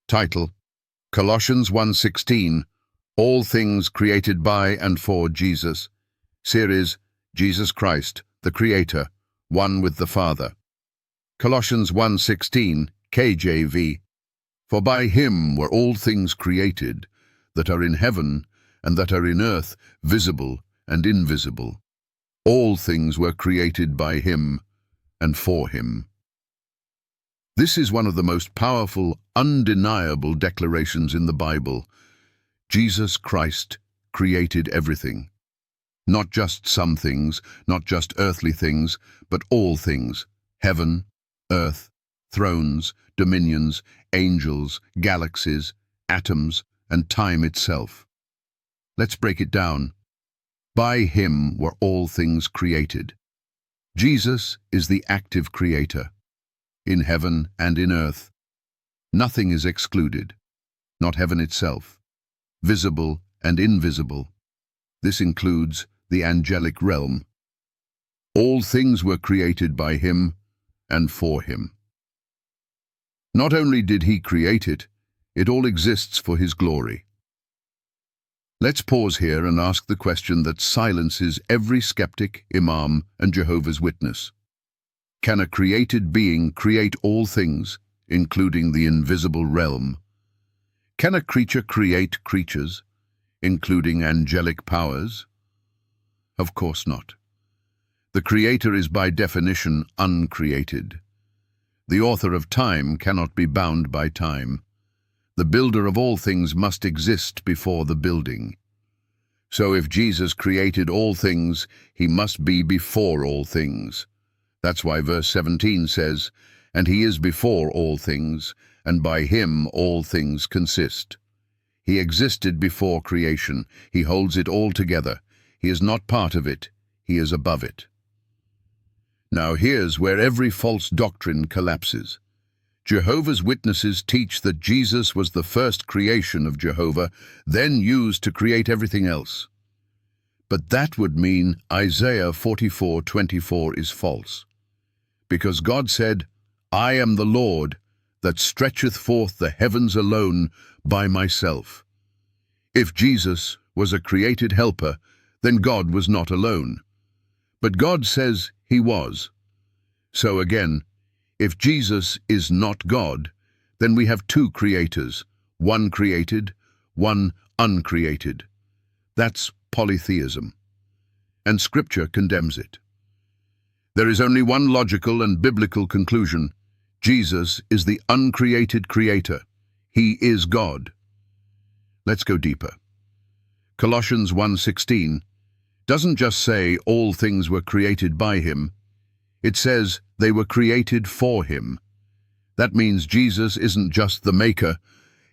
Title: Colossians 1:16, All Things Created by and for Jesus. Series: Jesus Christ, the Creator, one with the Father. Colossians 1:16, KJV. For by him were all things created, that are in heaven and that are in earth, visible and invisible. All things were created by him and for him. This is one of the most powerful, undeniable declarations in the Bible. Jesus Christ created everything. Not just some things, not just earthly things, but all things: heaven, earth, thrones, dominions, angels, galaxies, atoms, and time itself. Let's break it down. By him were all things created. Jesus is the active creator. In heaven and in earth, nothing is excluded, not heaven itself, visible and invisible. This includes the angelic realm. All things were created by him and for him. Not only did he create it, it all exists for his glory. Let's pause here and ask the question that silences every skeptic, imam, and Jehovah's Witness. Can a created being create all things, including the invisible realm? Can a creature create creatures, including angelic powers? Of course not. The Creator is by definition uncreated. The author of time cannot be bound by time. The builder of all things must exist before the building. So if Jesus created all things, he must be before all things. That's why verse 17 says, "And he is before all things, and by him all things consist." He existed before creation. He holds it all together. He is not part of it. He is above it. Now here's where every false doctrine collapses. Jehovah's Witnesses teach that Jesus was the first creation of Jehovah, then used to create everything else. But that would mean Isaiah 44:24 is false. Because God said, "I am the Lord, that stretcheth forth the heavens alone by myself." If Jesus was a created helper, then God was not alone. But God says he was. So again, if Jesus is not God, then we have two creators, one created, one uncreated. That's polytheism, and Scripture condemns it. There is only one logical and biblical conclusion. Jesus is the uncreated creator. He is God. Let's go deeper. Colossians 1:16 doesn't just say all things were created by him. It says they were created for him. That means Jesus isn't just the maker,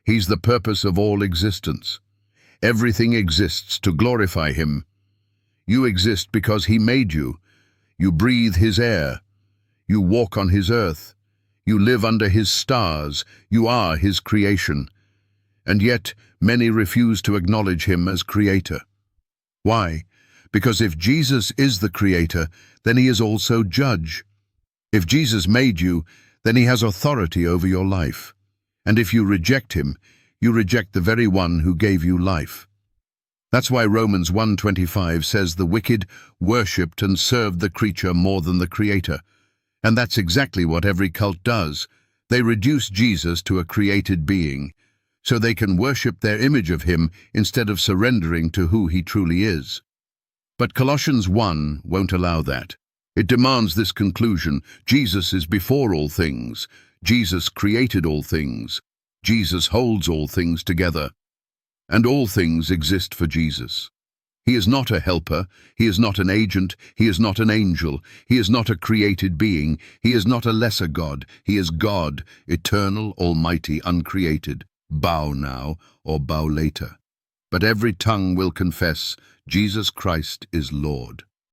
he's the purpose of all existence. Everything exists to glorify him. You exist because he made you. You breathe his air. You walk on his earth. You live under his stars. You are his creation. And yet, many refuse to acknowledge him as creator. Why? Because if Jesus is the creator, then he is also judge. If Jesus made you, then he has authority over your life. And if you reject him, you reject the very one who gave you life. That's why Romans 1:25 says the wicked worshipped and served the creature more than the creator. And that's exactly what every cult does. They reduce Jesus to a created being, so they can worship their image of him instead of surrendering to who he truly is. But Colossians 1 won't allow that. It demands this conclusion: Jesus is before all things. Jesus created all things. Jesus holds all things together. And all things exist for Jesus. He is not a helper. He is not an agent. He is not an angel. He is not a created being. He is not a lesser God. He is God, eternal, almighty, uncreated. Bow now or bow later. But every tongue will confess Jesus Christ is Lord.